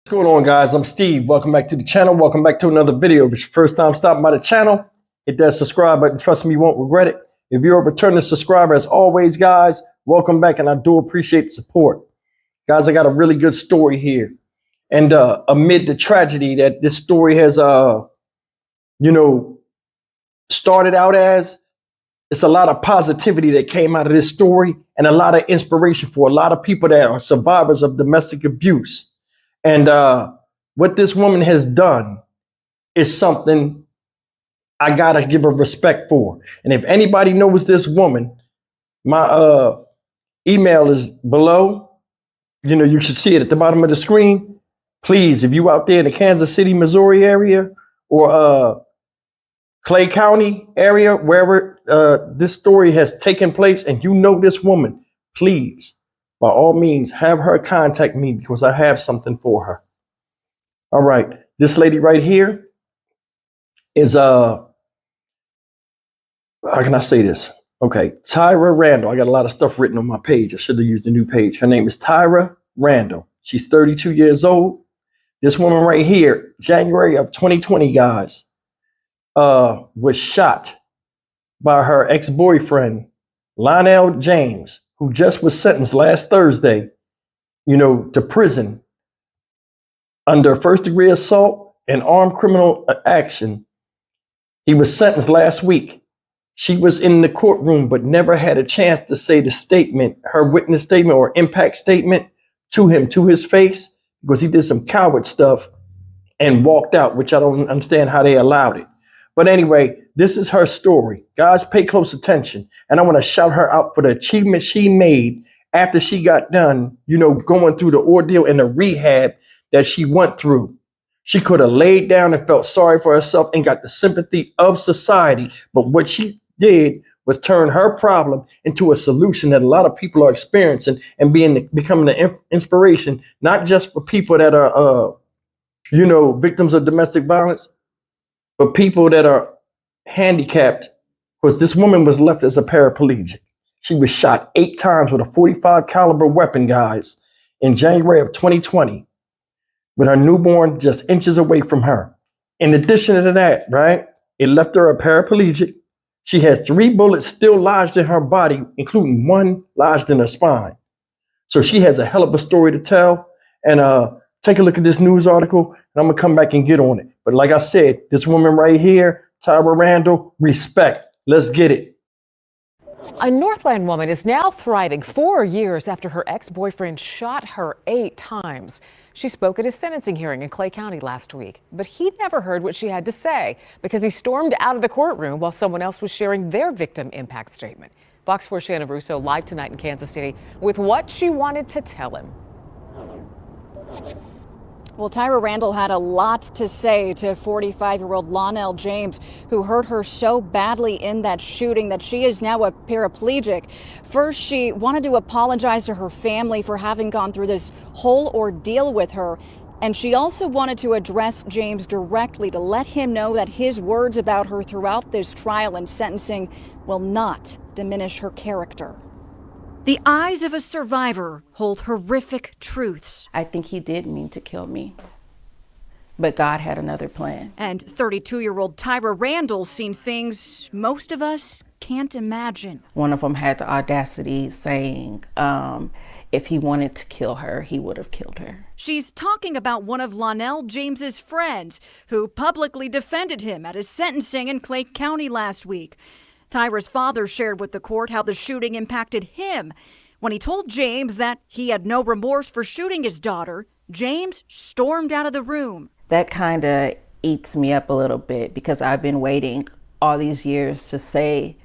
What's going on, guys? I'm Steve. Welcome back to the channel. Welcome back to another video. If it's your first time stopping by the channel, hit that subscribe button. Trust me, you won't regret it. If you're a returning subscriber, as always, guys, welcome back, and I do appreciate the support. Guys, I got a really good story here. And amid the tragedy that this story has, started out as, it's a lot of positivity that came out of this story and a lot of inspiration for a lot of people that are survivors of domestic abuse. And what this woman has done is something I gotta give her respect for. And if anybody knows this woman, my email is below. You should see it at the bottom of the screen. Please, if you out there in the Kansas City, Missouri area, or Clay County area, wherever this story has taken place, and you know this woman, please, by all means, have her contact me because I have something for her. All right. This lady right here is, how can I say this? Okay. Tyra Randle. I got a lot of stuff written on my page. I should have used a new page. Her name is Tyra Randle. She's 32 years old. This woman right here, January of 2020, guys, was shot by her ex-boyfriend, Lionel James, who just was sentenced last Thursday, to prison under first-degree assault and armed criminal action. He was sentenced last week. She was in the courtroom, but never had a chance to say the statement, her witness statement or impact statement to him, to his face, because he did some coward stuff and walked out, which I don't understand how they allowed it. But anyway, this is her story. Guys, pay close attention. And I want to shout her out for the achievement she made after she got done, going through the ordeal and the rehab that she went through. She could have laid down and felt sorry for herself and got the sympathy of society. But what she did was turn her problem into a solution that a lot of people are experiencing and becoming an inspiration, not just for people that are, victims of domestic violence, but people that are handicapped, because this woman was left as a paraplegic. She was shot 8 times with a .45 caliber weapon, guys, in January of 2020, with her newborn just inches away from her. In addition to that, right, it left her a paraplegic. She has 3 bullets still lodged in her body, including 1 lodged in her spine. So she has a hell of a story to tell. And take a look at this news article, and I'm going to come back and get on it. But like I said, this woman right here, Tyra Randle, respect. Let's get it. A Northland woman is now thriving 4 years after her ex-boyfriend shot her 8 times. She spoke at his sentencing hearing in Clay County last week, but he never heard what she had to say because he stormed out of the courtroom while someone else was sharing their victim impact statement. Fox 4's Shannon Russo live tonight in Kansas City with what she wanted to tell him. Well, Tyra Randle had a lot to say to 45-year-old Lionel James, who hurt her so badly in that shooting that she is now a paraplegic. First, she wanted to apologize to her family for having gone through this whole ordeal with her. And she also wanted to address James directly to let him know that his words about her throughout this trial and sentencing will not diminish her character. The eyes of a survivor hold horrific truths. I think he did mean to kill me, but God had another plan. And 32-year-old Tyra Randle's seen things most of us can't imagine. One of them had the audacity saying if he wanted to kill her, he would have killed her. She's talking about one of Lionel James's friends who publicly defended him at his sentencing in Clay County last week. Tyra's father shared with the court how the shooting impacted him. When he told James that he had no remorse for shooting his daughter, James stormed out of the room. That kind of eats me up a little bit because I've been waiting all these years to say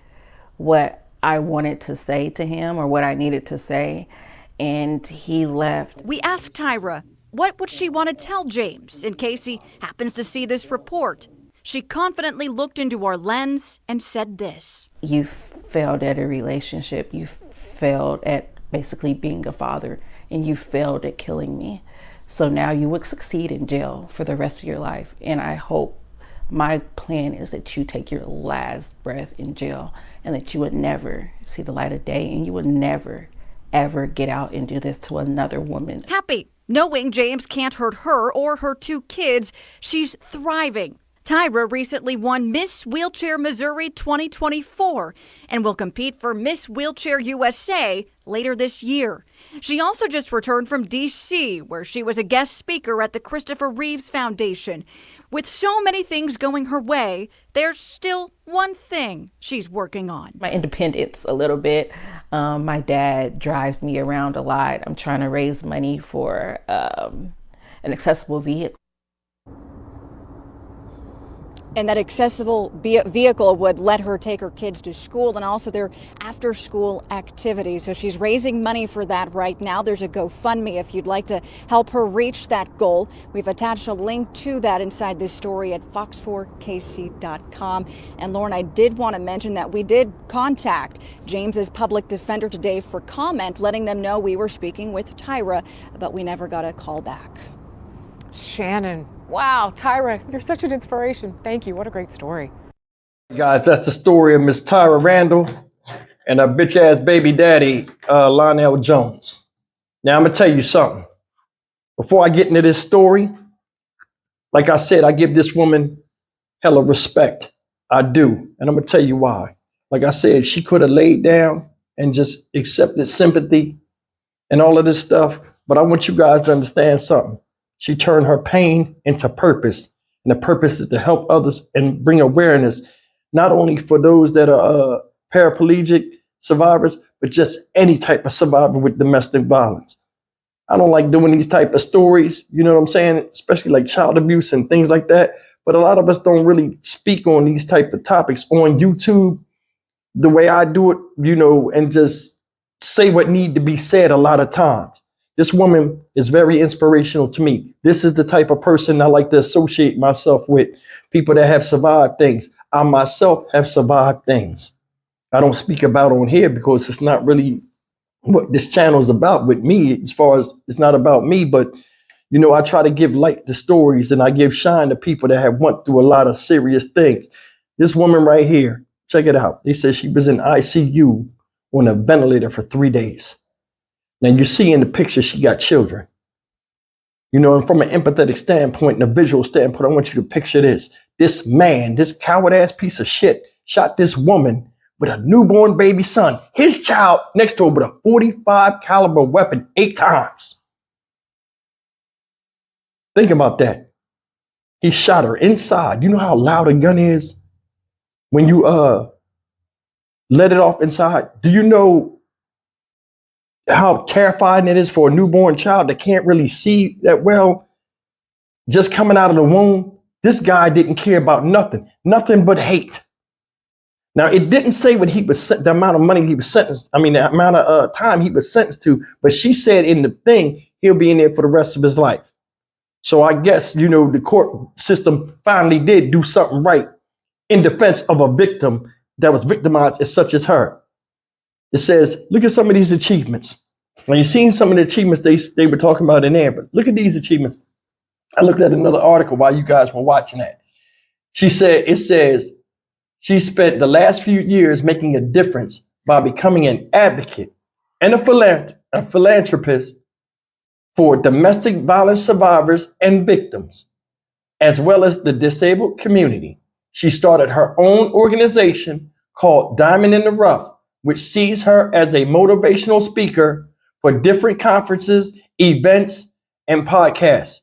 what I wanted to say to him or what I needed to say, and he left. We asked Tyra, what would she want to tell James in case he happens to see this report? She confidently looked into our lens and said this. You failed at a relationship. You failed at basically being a father, and you failed at killing me. So now you would succeed in jail for the rest of your life. And I hope, my plan is that you take your last breath in jail and that you would never see the light of day and you would never, ever get out and do this to another woman. Happy Knowing James can't hurt her or her 2 kids, she's thriving. Tyra recently won Miss Wheelchair Missouri 2024 and will compete for Miss Wheelchair USA later this year. She also just returned from D.C., where she was a guest speaker at the Christopher Reeves Foundation. With so many things going her way, there's still one thing she's working on. My independence a little bit. My dad drives me around a lot. I'm trying to raise money for an accessible vehicle. And that accessible vehicle would let her take her kids to school and also their after school activities. So she's raising money for that right now. There's a GoFundMe if you'd like to help her reach that goal. We've attached a link to that inside this story at fox4kc.com. And Lauren, I did want to mention that we did contact James's public defender today for comment, letting them know we were speaking with Tyra, but we never got a call back. Shannon, wow, Tyra, you're such an inspiration. Thank you. What a great story. Guys, that's the story of Miss Tyra Randle and her bitch ass baby daddy, Lionel Jones. Now I'm gonna tell you something. Before I get into this story, like I said, I give this woman hella respect. I do. And I'm gonna tell you why. Like I said, she could have laid down and just accepted sympathy and all of this stuff. But I want you guys to understand something. She turned her pain into purpose. And the purpose is to help others and bring awareness, not only for those that are paraplegic survivors, but just any type of survivor with domestic violence. I don't like doing these type of stories, you know what I'm saying? Especially like child abuse and things like that. But a lot of us don't really speak on these type of topics on YouTube the way I do it, you know, and just say what need to be said a lot of times. This woman is very inspirational to me. This is the type of person I like to associate myself with, people that have survived things. I myself have survived things. I don't speak about on here because it's not really what this channel is about with me, as far as it's not about me, but you know, I try to give light to stories and I give shine to people that have went through a lot of serious things. This woman right here, check it out. They said she was in ICU on a ventilator for 3 days. Now you see in the picture, she got children. You know, and from an empathetic standpoint and a visual standpoint, I want you to picture this. This man, this coward ass piece of shit, shot this woman with a newborn baby son, his child next to her with a .45 caliber weapon 8 times. Think about that. He shot her inside. You know how loud a gun is when you let it off inside? Do you know how terrifying it is for a newborn child that can't really see that well? Just coming out of the womb, this guy didn't care about nothing but hate. Now, it didn't say what he was, the amount of money he was sentenced, I mean, the amount of time he was sentenced to, but she said in the thing, he'll be in there for the rest of his life. So I guess, you know, the court system finally did do something right in defense of a victim that was victimized as such as her. It says, look at some of these achievements. Now, you've seen some of the achievements they were talking about in there, but look at these achievements. I looked at another article while you guys were watching that. She said, it says, she spent the last few years making a difference by becoming an advocate and a philanthropist for domestic violence survivors and victims, as well as the disabled community. She started her own organization called Diamond in the Rough, which sees her as a motivational speaker for different conferences, events, and podcasts.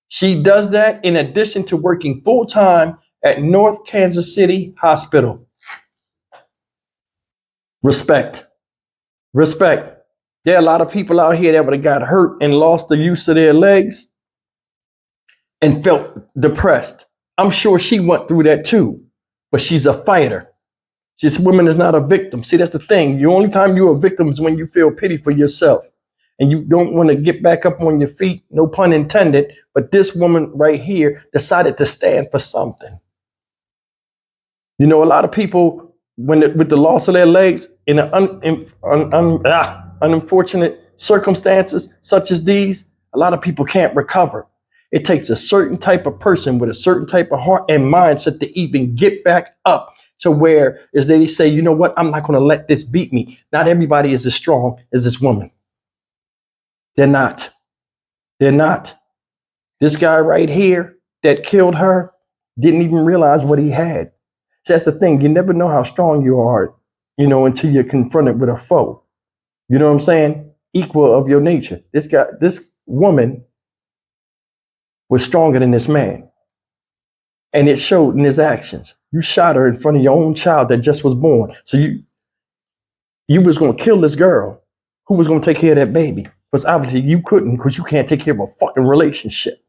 She does that in addition to working full-time at North Kansas City Hospital. Respect. Respect. There are a lot of people out here that would have got hurt and lost the use of their legs and felt depressed. I'm sure she went through that too, but she's a fighter. This woman is not a victim. See, that's the thing. The only time you're a victim is when you feel pity for yourself and you don't want to get back up on your feet, no pun intended. But this woman right here decided to stand for something. You know, a lot of people, with the loss of their legs in unfortunate circumstances such as these, a lot of people can't recover. It takes a certain type of person with a certain type of heart and mindset to even get back up to where, as they say, you know what, I'm not going to let this beat me. Not everybody is as strong as this woman. They're not. They're not. This guy right here that killed her didn't even realize what he had. So that's the thing. You never know how strong you are, until you're confronted with a foe. You know what I'm saying? Equal of your nature. This woman was stronger than this man. And it showed in his actions. You shot her in front of your own child that just was born. So you was going to kill this girl. Who was going to take care of that baby? Because obviously you couldn't, because you can't take care of a fucking relationship.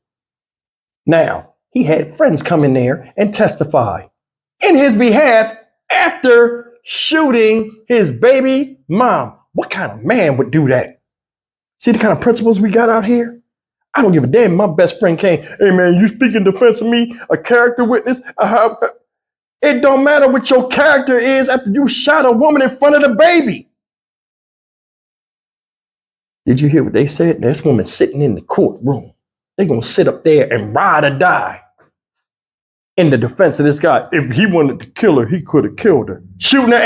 Now, he had friends come in there and testify in his behalf after shooting his baby mom. What kind of man would do that? See the kind of principles we got out here? I don't give a damn. My best friend came, hey man, you speak in defense of me, a character witness. It don't matter what your character is after you shot a woman in front of the baby. Did you hear what they said? This woman sitting in the courtroom. They're going to sit up there and ride or die in the defense of this guy. If he wanted to kill her, he could have killed her. Shooting her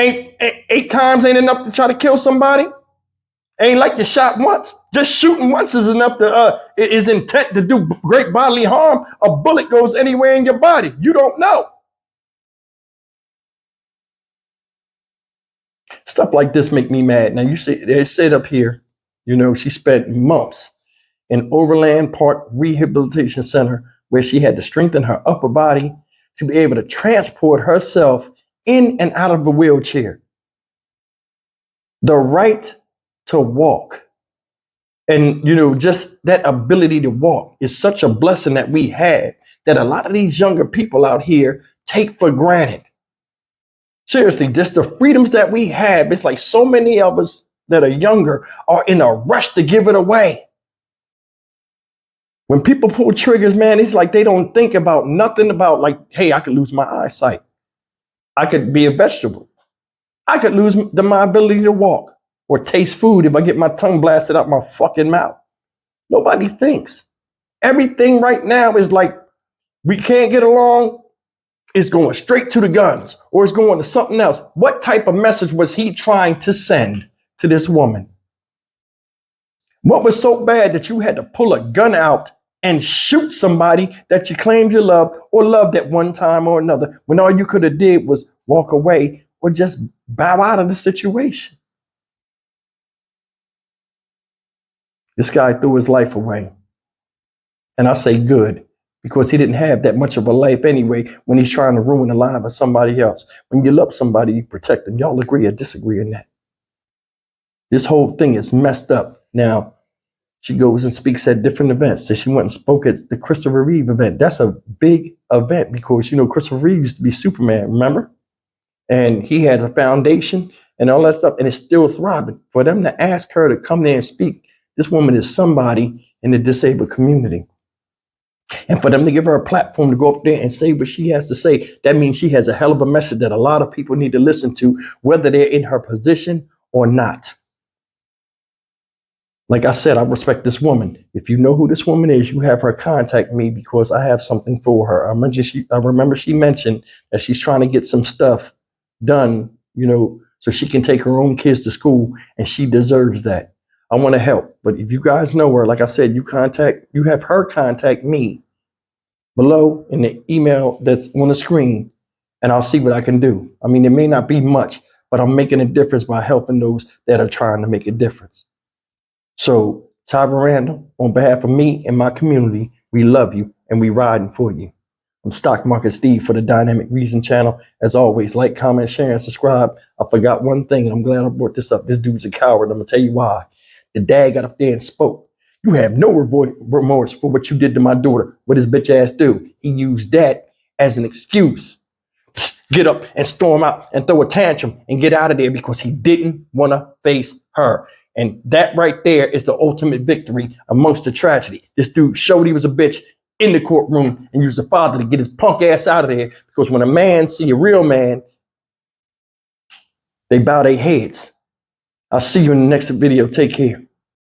eight times ain't enough to try to kill somebody. Ain't like you shot once. Just shooting once is enough to is intent to do great bodily harm. A bullet goes anywhere in your body. You don't know. Stuff like this make me mad. Now you see, they said up here, she spent months in Overland Park Rehabilitation Center where she had to strengthen her upper body to be able to transport herself in and out of a wheelchair. The right to walk and, just that ability to walk is such a blessing that we have that a lot of these younger people out here take for granted. Seriously, just the freedoms that we have. It's like so many of us that are younger are in a rush to give it away. When people pull triggers, man, it's like they don't think about nothing about like, hey, I could lose my eyesight. I could be a vegetable. I could lose my ability to walk or taste food if I get my tongue blasted out my fucking mouth. Nobody thinks. Everything right now is like, we can't get along. It's going straight to the guns or it's going to something else. What type of message was he trying to send to this woman? What was so bad that you had to pull a gun out and shoot somebody that you claimed you loved or loved at one time or another when all you could have did was walk away or just bow out of the situation? This guy threw his life away. And I say good, because he didn't have that much of a life anyway when he's trying to ruin the life of somebody else. When you love somebody, you protect them. Y'all agree or disagree on that? This whole thing is messed up. Now, she goes and speaks at different events. So she went and spoke at the Christopher Reeve event. That's a big event because, Christopher Reeve used to be Superman, remember? And he had a foundation and all that stuff, and it's still thriving. For them to ask her to come there and speak, this woman is somebody in the disabled community. And for them to give her a platform to go up there and say what she has to say, that means she has a hell of a message that a lot of people need to listen to, whether they're in her position or not. Like I said, I respect this woman. If you know who this woman is, you have her contact me because I have something for her. I remember she mentioned that she's trying to get some stuff done, so she can take her own kids to school, and she deserves that. I want to help. But if you guys know her, like I said, you have her contact me below in the email that's on the screen, and I'll see what I can do. I mean, it may not be much, but I'm making a difference by helping those that are trying to make a difference. So, Tyra Randle, on behalf of me and my community, we love you and we riding for you. I'm Stock Market Steve for the Dynamic Reason channel. As always, like, comment, share, and subscribe. I forgot one thing, and I'm glad I brought this up. This dude's a coward. I'm going to tell you why. The dad got up there and spoke. You have no remorse for what you did to my daughter. What his bitch ass do? He used that as an excuse. Get up and storm out and throw a tantrum and get out of there because he didn't want to face her. And that right there is the ultimate victory amongst the tragedy. This dude showed he was a bitch in the courtroom and used the father to get his punk ass out of there, because when a man see a real man, they bow their heads. I'll see you in the next video. Take care.